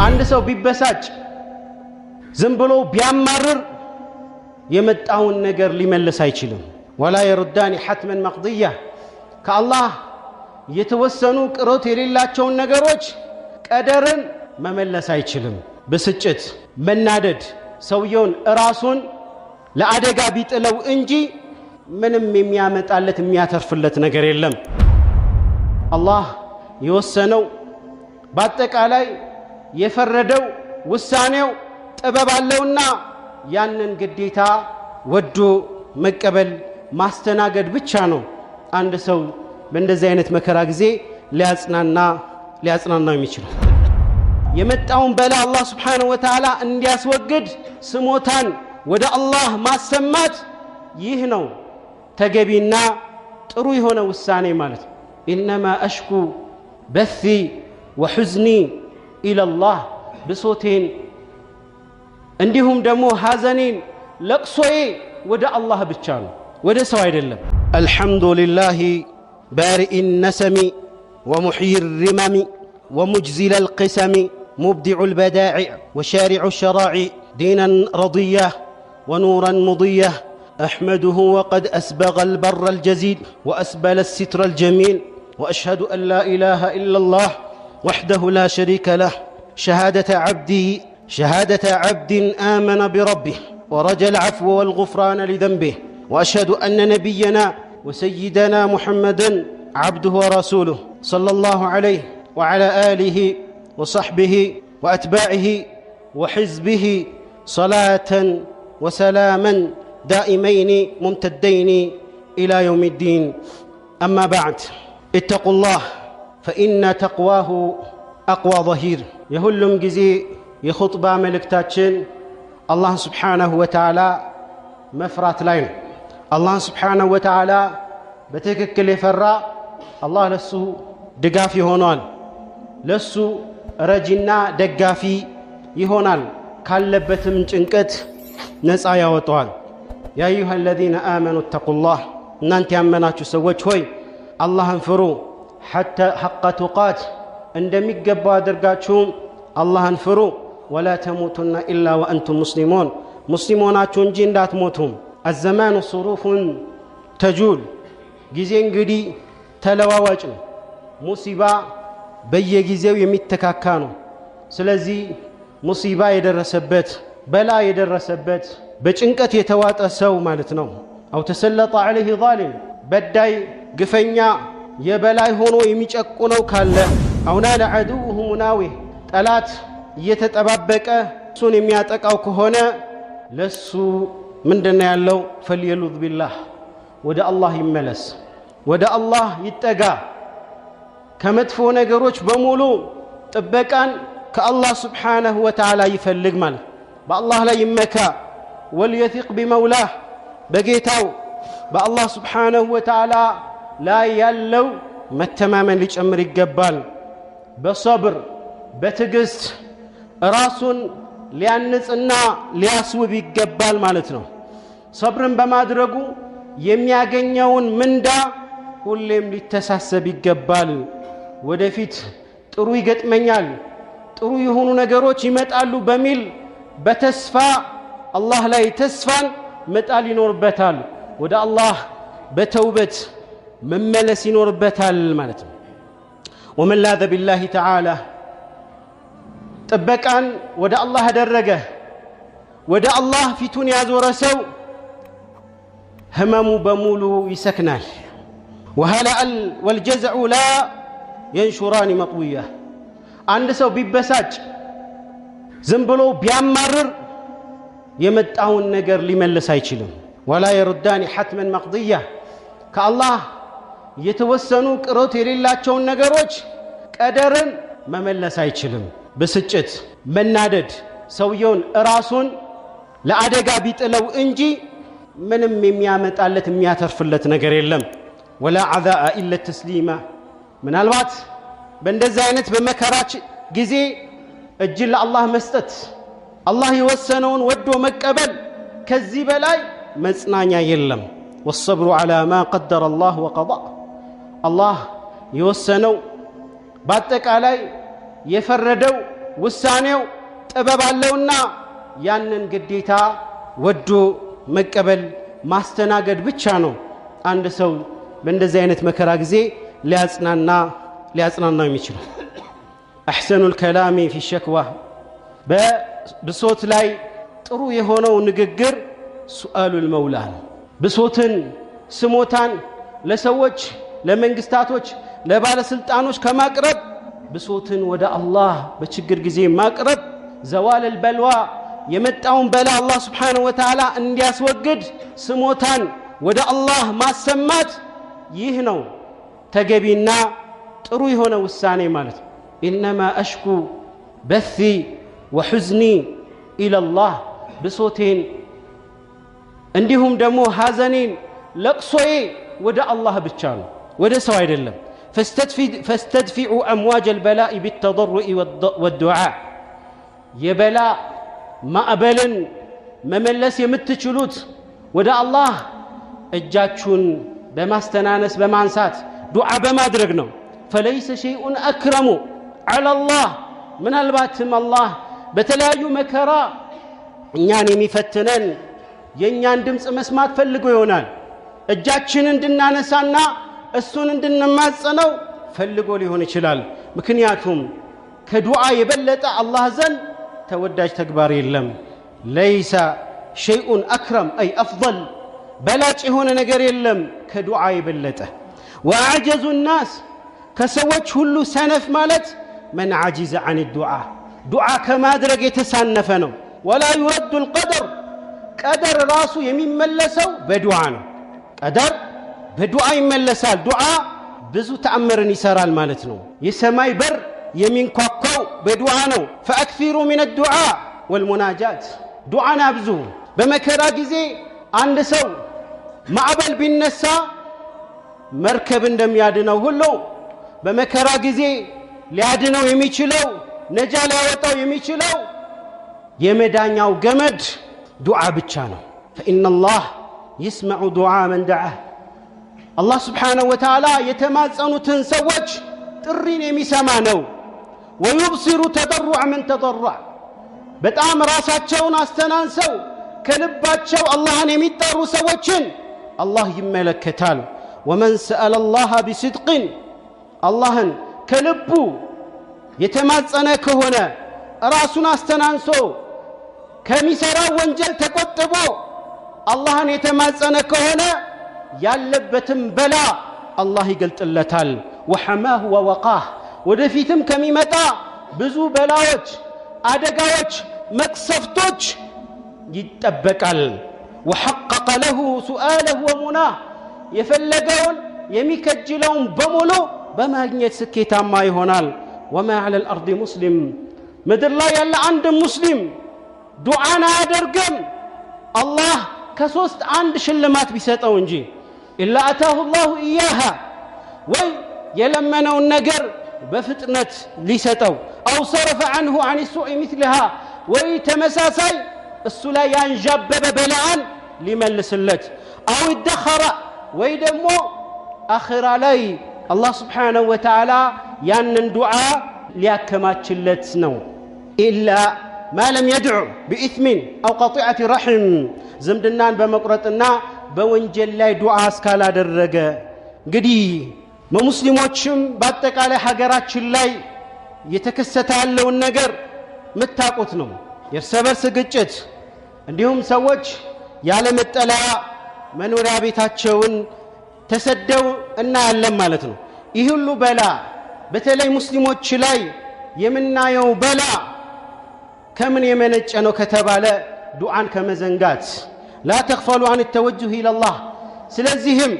አንድ ሰው ቢበሳጭ ዝም ብሎ ቢያማርር የመጣውን ነገር ሊመልስ አይችልም። ወላ የሩዳኒ ሐትመን መቅድያ ከአላህ የተወሰኑ ቅሮት የሌላቸውን ነገሮች ቀደርን መመለስ አይችልም። ብስጭት መናደድ ሰውየውን ራሱን ለአደጋ ቢጥለው እንጂ ምንም የሚያመጣለት የሚያተርፍለት ነገር የለም። አላህ የወሰነው በአጠቃላይ የፈረደው ውሳኔው ጥበብ አለውና ያንን ግዴታ ወዶ መቀበል ማስተናገድ ብቻ ነው አንድ ሰው በእንደዚህ አይነት መከራ ጊዜ ሊያጽናናው የሚችለው። የመጣውን በላ አላህ ስብሓነሁ ወተዓላ እንዲያስወግድ ስሞታን ወደ አላህ ማሰማት ይህ ነው ተገቢና ጥሩ የሆነ ውሳኔ ማለት ነው። ኢነማ አሽኩ በሲ ወሑዝኒ ኢለላህ ብሶቴን እንዲሁም ደግሞ ሐዘኔን ለቅሶዬ ወደ አላህ ብቻ ነው ወደ ሰው አይደለም። አልሐምዱሊላሂ ባሪኢ ነሰሚ ወሙሕዪ ሪመሚ ومجزل القسم مبدع البدائع وشارع الشرائع دينا رضيه ونورا مضيه أحمده وقد أسبغ البر الجزيل وأسبل الستر الجميل وأشهد أن لا إله إلا الله وحده لا شريك له شهادة عبد آمن بربه ورجى العفو والغفران لذنبه وأشهد أن نبينا وسيدنا محمدا عبده ورسوله صلى الله عليه وعلى آله وصحبه وأتباعه وحزبه صلاة وسلاما دائمين ممتدين إلى يوم الدين. أما بعد اتقوا الله فإن تقواه أقوى ظهير. يهلم جزي يخطبا ملكتاتشن الله سبحانه وتعالى مفرات لاين الله سبحانه وتعالى بتككل يفرا الله لسه دقافي هونال ለሱ ረጂና ደጋፊ ይሆናል ካለበትም ጭንቀት ነፃ ያወጣዋል። ያ አዩሃ الذين آمنوا اتقوا الله እናንተ ያመናችሁ ሰዎች ሆይ አላህን ፍሩ حق تقات እንደሚገባው አድርጋችሁ አላህን ፍሩ ولا تموتن إلا وأنتم مسلمون ሙስሊሞናችሁ እንጂ እንዳትሞቱም። الزمان صروف تجول ጊዜ እንግዲህ ተለዋዋጭ ነው። ሙሲባ በየጊዜው የሚተካካ ነው። ስለዚህ ሙሲባ የደረሰበት በላ የደረሰበት በጭንቀት የተዋጠ ሰው ማለት ነው። አው ተሰለጠ عليه ظالم በዳይ ግፈኛ የበላይ ሆኖ የሚጨቁነው ካለ አውና ለዓዱሁ ሙናዊህ ጠላት እየተጠባበቀ እሱን የሚያጠቃው ከሆነ ለሱ ምንድነው ያለው? ፈልየሉዝ ቢላህ ወደ አላህ ይመለስ፣ ወደ አላህ ይጠጋ። ከመጥፎ ነገሮች በሙሉ ጥበቃን ከአላህ ስብሓነሁ ወተዓላ ይፈልግ ማለት በአላህ ላይ ይመካ። ወልየቲቅ ቢመውላህ በጌታው በአላህ ስብሓነሁ ወተዓላ ላይ ያለው መተማመን ሊጨምር ይገባል። በሰብር በትዕግስት ራሱን ሊያንጽና ሊያስውብ ይገባል ማለት ነው። ሰብርን በማድረጉ የሚያገኘውን ምንዳ ሁሌም ሊተሳሰብ ይገባል። ወደፊት ጥሩ ይገጥመኛል፣ ጥሩ የሆኑ ነገሮች ይመጣሉ በሚል በተስፋ አላህ ላይ ተስፋን መጣል ይኖርበታል። ወደ አላህ በተውበት መመለስ ይኖርበታል ማለት ነው። ومن لاذ بالله تعالى ጥበቃን ወደ አላህ ያደረገ ወደ አላህ ፊቱን ያዞረ ሰው ህመሙ በሙሉ ይሰክናል። وهلأ والجزع لا ينشران مطوية አንድ ሰው ቢበሳጭ ዝም ብሎ ቢያማርር የመጣውን ነገር ሊመልስ አይችልም። ولا يردان حتما مقضية ከአላህ የተወሰኑ ቅሮት የሌላቸውን ነገሮች ቀደርን መመለስ አይችልም። ብስጭት መናደድ ሰውየውን ራሱን ለአደጋ ቢጥለው እንጂ ምንም የሚያመጣለት የሚያተርፍለት ነገር የለም። ولا عذاء إلا التسليم ምናልባት በእንደዚህ አይነት በመከራች ጊዜ እጅን ለአላህ መስጠት አላህ የወሰነውን ወዶ መቀበል ከዚህ በላይ መጽናኛ የለም። والصبر على ما قدر الله وقضى الله يوسنو باتقالاي يفردو ውሳኔው ጥበብ አለውና ያንን ግዴታ ወዶ መቀበል ማስተናገድ ብቻ ነው አንድ ሰው በእንደዚህ አይነት መከራ ጊዜ ሊያጽናናው የሚችለው። አሕሰኑል ከላሚ ፊ ሸክዋ በብሶት ላይ ጥሩ የሆነው ንግግር ሱአሉል መውላ ነው። ብሶትን ስሞታን ለሰዎች ለመንግስታቶች ለባለስልጣኖች ከማቅረብ ብሶትን ወደ አላህ በችግር ጊዜ ማቅረብ ዘዋለል በልዋ የመጣውን በላ አላህ Subhanahu Wa Ta'ala እንዲያስወግድ ስሞታን ወደ አላህ ማሰማት ይህ ነው ተገቢና ጥሩ የሆነ ውሳኔ ማለት ነው። ኢንማ አሽኩ በሲ ወሁዝኒ ኢለላህ ብሶቴን እንዲሁም ደግሞ ሐዘኔን ለቅሶዬ ወደ አላህ ብቻ ነው ወደ ሰው አይደለም። فاستدفعوا أمواج البلاء بالتضرع والدعاء يبلا ማዕበል መመለስ የምትችሉት ወደ አላህ እጃችሁን በማስተናነስ በማንሳት ዱዓ በማድረግ ነው። فليس شيء أكرم على الله ምናልባትም አላህ በተለያዩ መከራ እኛን የሚፈትነን የኛን ድምጽ መስማት ፈልጎ ይሆናል። እጃችንን እንድናነሳና እሱን እንድንማጸነው ፈልጎ ሊሆን ይችላል። ምክንያቱም ከዱዓ የበለጠ አላህ ዘንድ ተወዳጅ ተግባር የለም። ليس شيء أكرم أي أفضل بلاጭ የሆነ ነገር የለም ከዱዓ የበለጠ። وأعجز الناس ከሰዎች ሁሉ ሰነፍ ማለት من عجز عن الدعاء ዱዓ ከማድረግ የተሳነፈ ነው። ولا يرد القدر ቀደር ራሱ የሚመለሰው በዱዓ ነው። ቀደር በዱዓ ይመለሳል። ዱዓ ብዙ ተአምርን ይሰራል ማለት ነው። የሰማይ በር የሚንኳኳው በዱዓ ነው። فأكثروا من الدعاء والمناجات ዱዓን አብዙ። በመከራ ጊዜ አንድ ሰው ማዕበል ቢነሳ መርከብ እንደሚያድነው ሁሉ በመከራ ጊዜ ሊያድነው የሚችለው ነጃ ሊያወጣው የሚችለው የመዳኛው ገመድ ዱዓ ብቻ ነው። فإن الله يسمع دعاء من دعاه الله سبحانه وتعالى የተማጸኑትን ሰዎች ጥሪን የሚሰማ ነው። ويبصر تضرع من تضرع በጣም ራሳቸውን አስተናንሰው ከልባቸው አላህን የሚጠሩ ሰዎችን አላህ ይመለከታል። ومن سأل الله بصدق አላህን ከልቡ የተማጸነ ከሆነ ራሱን አስተናንሶ ከሚሰራው ወንጀል ተቆጥቦ አላህን የተማጸነ ከሆነ ያለበትም በላ አላህ ይገልጥለታል። وحماه ووقاه ወደፊትም ከሚመጣ ብዙ በላዎች አደጋዎች መቅሰፍቶች ይጠበቃል። وحقق له سؤاله ومناه የፈለገውን የሚከጅለውን በሙሉ በማግኘት ስኬታማ ይሆናል። وما على الأرض مسلم ምድር ላይ ያለ አንድ ሙስሊም ዱዓን አያደርግም አላህ ከሶስት አንድ ሽልማት ቢሰጠው እንጂ إلا أتاه الله إياها ወይ የለመነውን ነገር በፍጥነት ሊሰጠው أو صرف عنه عن السوء مثلها ወይ ተመሳሳይ እሱ ላይ ያንዣበበ በላን ሊመልስለት أو ادخر ወይ ደግሞ አኺራ ላይ አላህ Subhanahu Wa Ta'ala ያንን ዱዓ ሊያከማችለት ነው። إلا ما لم يدعو بإثم أو قطيعة رحم ዝምድናን በመቁረጥና በወንጀል ላይ ዱዓ እስካላደረገ እንግዲህ ሙስሊሞችም በአጠቃላይ ሀገራችን ላይ የተከሰተ ያለውን ነገር መታቆት ነው። የእርስ በርስ ግጭት እንዲሁም ሰዎች ያለ መጠለያ መኖሪያ ቤታቸውን ተሰደው እናያለን ማለት ነው። ይህ ሁሉ በላ በተለይ ሙስሊሞች ላይ የምናየው በላ ከምን የመነጨ ነው ከተባለ ዱዓን ከመዘንጋት لا تغفلوا عن التوجه إلى الله ስለዚህም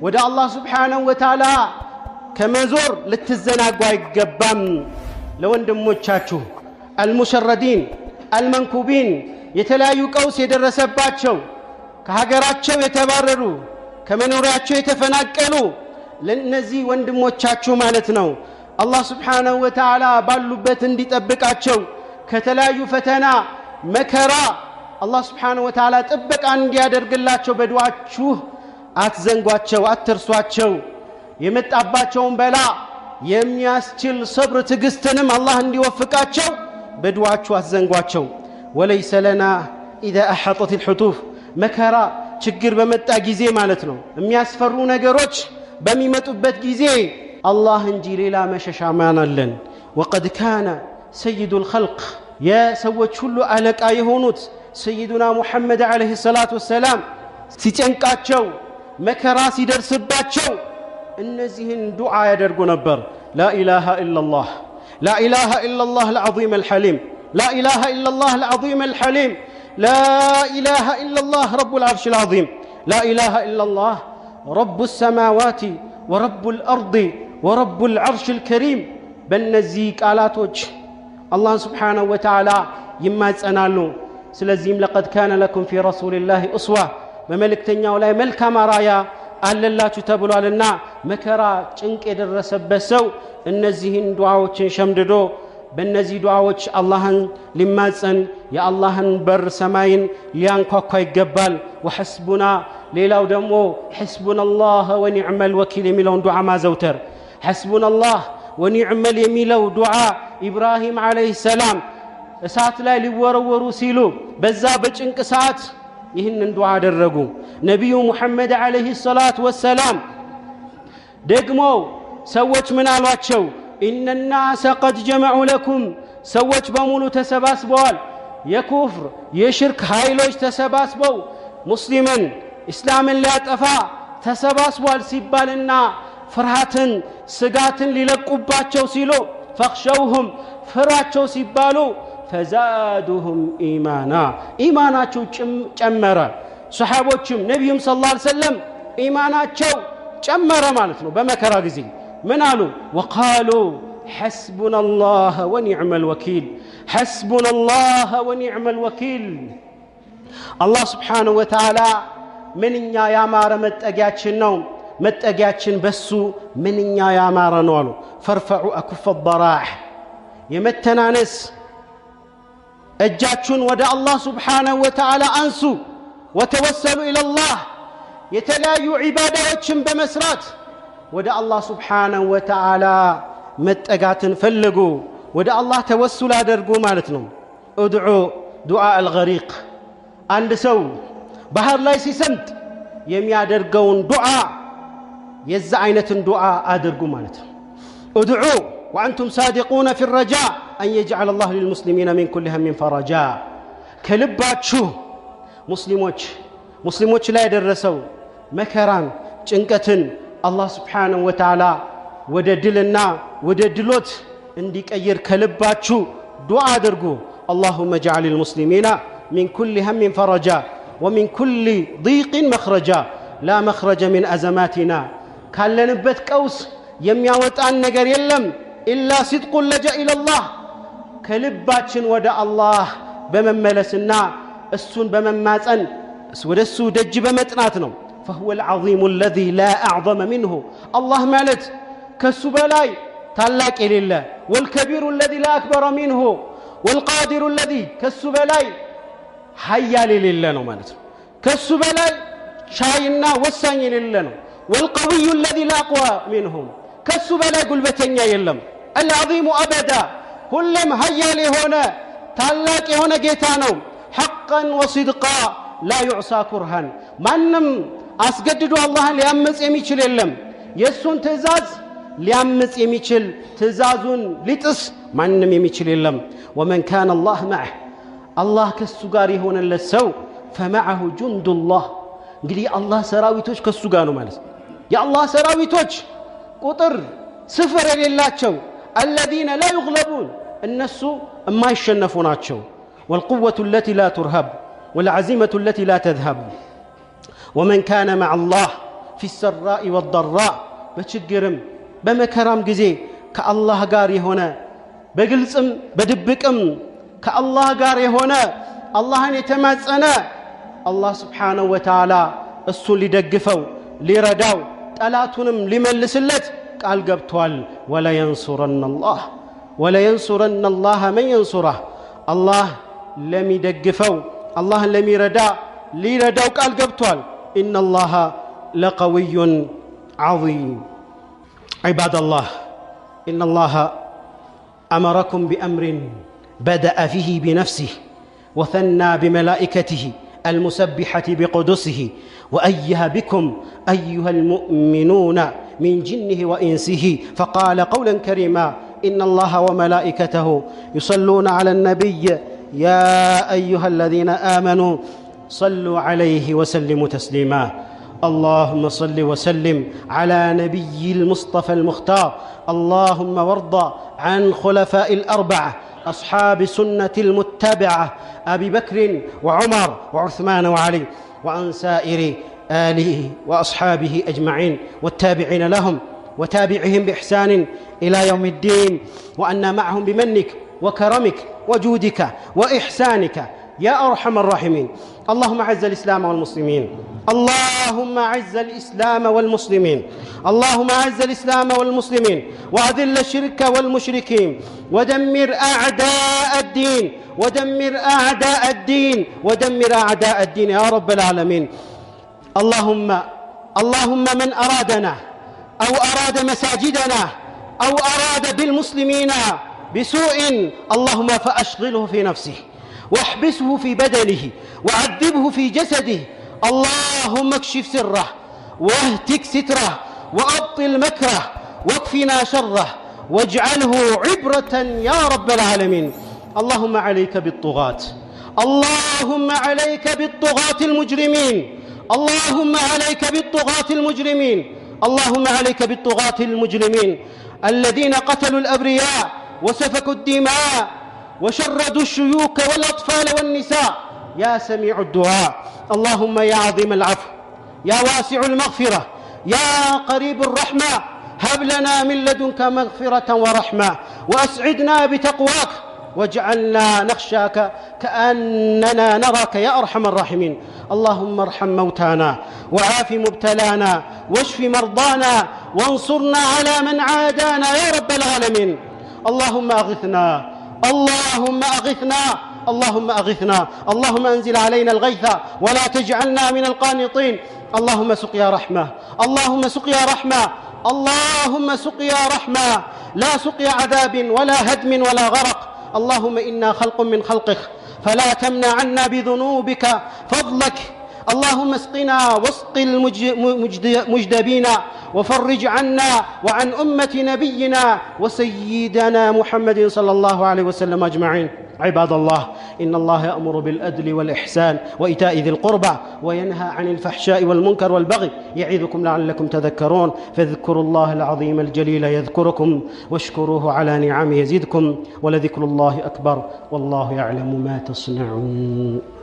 ወደ አላህ Subhanahu Wa Ta'ala ከመዞር ልትዘናጉ አይገባም። ለወንድሞቻችሁ المشردين المنكوبين የተለያዩ ቀውስ የደረሰባቸው ከሀገራቸው የተባረሩ ከመኖሪያቸው የተፈናቀሉ ለነዚህ ወንድሞቻችሁ ማለት ነው አላህ Subhanahu Wa Ta'ala ባሉበት እንዲጠብቃቸው ከተለያዩ ፈተና መከራ አላህ Subhanahu Wa Ta'ala ጥበቃ እንዲያደርግላቸው በዱዓችሁ አትዘንጓቸው አትርሷቸው። የመጣባቸውን በላ የሚያስችል ሰብር ትግስትንም አላህ እንዲወፍቃቸው بدعاچو አዘንጓቸው وليس لنا اذا احاطت الحتوف መከራ ችግር በመጣ ጊዜ ማለት ነው የሚያስፈሩ ነገሮች በሚመጡበት ጊዜ አላህ እንጂ ሌላ መሸሻ ማን አለን وقد كان سيد الخلق يا ሰዎች ሁሉ አለቃ የሆኑት سيدنا محمد عليه الصلاه والسلام ሲጨንቃቸው መከራ ሲደርስባቸው እነዚህን ዱዓ ያደርጉ ነበር لا اله الا الله لا اله الا الله العظيم الحليم لا اله الا الله العظيم الحليم لا اله الا الله رب العرش العظيم لا اله الا الله رب السماوات ورب الارض ورب العرش الكريم በእነዚህ ቃላቶች الله سبحانه وتعالى ይማጸናሉ ስለዚህም لقد كان لكم في رسول الله اسوه በመልእክተኛው ላይ መልካም አራያ አለላችሁ ተብሏልና መከራ ጭንቅ የደረሰበት ሰው እነዚህን ዱዓዎችን ሸምድዶ በእነዚህ ዱዓዎች አላህን ሊማጸን የአላህን በር ሰማይን ሊያንኳኳ ይገባል ወሐስቡና ሌላው ደግሞ ሐስቡናላህ ወኒዕመል ወኪል የሚለውን ዱዓ ማዘውተር ሐስቡናላህ ወኒዕመል የሚለው ዱዓ ኢብራሂም አለይሂ ሰላም እሳት ላይ ሊወረወሩ ሲሉ በዛ በጭንቅ ሰዓት ይህንን ዱዓ አደረጉ ነብዩ ሙሐመድ አለይሂ ሰላቱ ወሰላም ደግሞ ሰዎች ምን አሏቸው ان الناس قد جمعوا لكم ሰዎች በሙሉ ተሰባስበዋል የኩፍር የሽርክ ኃይሎች ተሰባስበው ሙስሊምን እስላምን ሊያጠፋ ተሰባስበዋል ሲባልና ፍርሃትን ስጋትን ሊለቁባቸው ሲሉ فخشوهم ፍራቸው ሲባሉ فزادهم ايمانا ايماناቸው ጨመረ ሱሐቦችም ነብዩም ሰለላሁ ዐለይሂ ወሰለም ኢማናቸው ጨመረ ማለት ነው በመከራ ጊዜ من قالوا وقالوا حسبنا الله ونعم الوكيل حسبنا الله ونعم الوكيل الله سبحانه وتعالى منኛ ያማረ መጠጊያችን ነው መጠጊያችን በሱ منኛ ያማረ ነው አሉ فرفعوا اكف الضراح የመተናነስ እጃችሁን ወደ አላህ سبحانه وتعالى አንሱ وتوسلوا الى الله የተለያዩ ዒባዳዎችን በመስራት ወደ አላህ سبحانه وتعالى መጠጋትን ፈልጉ ወደ አላህ ተወሱል አድርጉ ማለት ነው ادعوا دعاء الغريق አንድ ሰው ባህር ላይ ሲሰምጥ የሚያደርገውን ዱዓ የዛ አይነትን ዱዓ አድርጉ ማለት ነው ادعوا وانتم صادقون في الرجاء ان يجعل الله للمسلمين من كل هم فرجا ከልባችሁ ሙስሊሞች ላይ ደረሰው መከራን ጭንቀትን الله سبحانه وتعالى ወደ ድልና ወደ ድሎት እንዲቀይር ከልባችሁ ዱዓ አድርጉ اللهم اجعل المسلمين من كل هم فرجا ومن كل ضيق مخرجا لا مخرج من ازماتنا ካለንበት ቀውስ የሚያወጣን ነገር የለም الا صدق لجأ الى الله ከልባችን ወደ አላህ በመመለስና እሱን በመማጸን ወደሱ ደጅ በመጥናት ነው فهو العظيم الذي لا اعظم منه الله مالت كسو بلاي تلاك لله والكبير الذي لا اكبر منه والقادر الذي كسو بلاي حيال لله نو مالت كسو بلاي شاينا وساني لله والقوي الذي لا اقوى منهم كسو بلاي قلبتنيا يلم العظيم ابدا كلم حيال هنا تلاك هنا جيتانو حقا وصدقا لا يعصى كرها ማንም አስገድዶ አላህን ሊያመጽ የሚችል የለም የሱን ትእዛዝ ሊያመጽ የሚችል ትእዛዙን ሊጥስ ማንም የሚችል የለም ومن كان الله معه الله ከሱ ጋር የሆነለት ሰው فمعه جند الله እንግዲህ አላህ ሰራዊቶች ከሱ ጋር ነው ማለት የአላህ ሰራዊቶች ቁጥር ስፍር የሌላቸው الذين لا يغلبون እነሱ የማይሸነፉ ናቸው والقوة التي لا ترهب والعزيمة التي لا تذهب ومن كان مع الله في السراء والضراء بچگرم بمكرم غزي كالله غار يهونه بغلصم بدبقم كالله غار يهونه اللهن يتماصنا الله سبحانه وتعالى እሱ ሊደግፈው ሊረዳው ጠላቱንም ሊመልስለት ቃል ገብቷል ولا ينصرن الله من ينصره الله لم يدغفው الله لم يردا ليرداو قال ገብቷል ان الله لقوي عظيم عباد الله ان الله امركم بامر بدأ فيه بنفسه وثنى بملائكته المسبحة بقدسه وأيه بكم أيها المؤمنون من جنه وإنسه، فقال قولا كريما: إن الله وملائكته يصلون على النبي يا أيها الذين آمنوا صلوا عليه وسلموا تسليما. اللهم صل وسلم على نبي المصطفى المختار. اللهم وارض عن خلفاء الأربعة أصحاب السنة المتبعة أبي بكر وعمر وعثمان وعلي، وعن سائر آله وأصحابه أجمعين والتابعين لهم وتابعهم بإحسان إلى يوم الدين، وأنا معهم بمنك وكرمك وجودك وإحسانك يا أرحم الراحمين. اللهم أعز الإسلام والمسلمين، اللهم أعز الإسلام والمسلمين، اللهم أعز الإسلام والمسلمين، وأذل الشرك والمشركين، ودمر أعداء الدين، ودمر أعداء الدين، ودمر أعداء الدين يا رب العالمين. اللهم من أرادنا أو أراد مساجدنا أو أراد بالمسلمين بسوء اللهم فأشغله في نفسه، واحبسه في بدنه، وعذبه في جسده. اللهم اكشف سره، واهتك ستره، وأبطل مكره، واكفنا شره، واجعله عبرة يا رب العالمين. اللهم عليك بالطغاة، اللهم عليك بالطغاة المجرمين، اللهم عليك بالطغاة المجرمين، اللهم عليك بالطغاة المجرمين الذين قتلوا الأبرياء وسفكوا الدماء وشردوا الشيوخ والأطفال والنساء. يا سميع الدعاء، اللهم يا عظيم العفو، يا واسع المغفرة، يا قريب الرحمة، هب لنا من لدنك مغفرة ورحمة، وأسعدنا بتقواك، واجعلنا نخشاك كأننا نراك يا أرحم الراحمين. اللهم ارحم موتانا، وعاف مبتلانا، واشف مرضانا، وانصرنا على من عادانا يا رب العالمين. اللهم أغثنا، اللهم أغثنا، اللهم أغثنا، اللهم أنزل علينا الغيث ولا تجعلنا من القانطين. اللهم سقيا رحمة، اللهم سقيا رحمة، اللهم سقيا رحمة، لا سقيا عذاب ولا هدم ولا غرق. اللهم إنا خلق من خلقك فلا تمنع عنا بذنوبك فضلك. اللهم اسقنا واسق المجدبين، وفرج عنا وعن أمة نبينا وسيدنا محمد صلى الله عليه وسلم أجمعين. عباد الله، إن الله يأمر بالعدل والإحسان وإيتاء ذي القربى، وينهى عن الفحشاء والمنكر والبغي، يعظكم لعلكم تذكرون. فاذكروا الله العظيم الجليل يذكركم، واشكروه على نعمه يزدكم، ولذكر الله أكبر، والله يعلم ما تصنعون.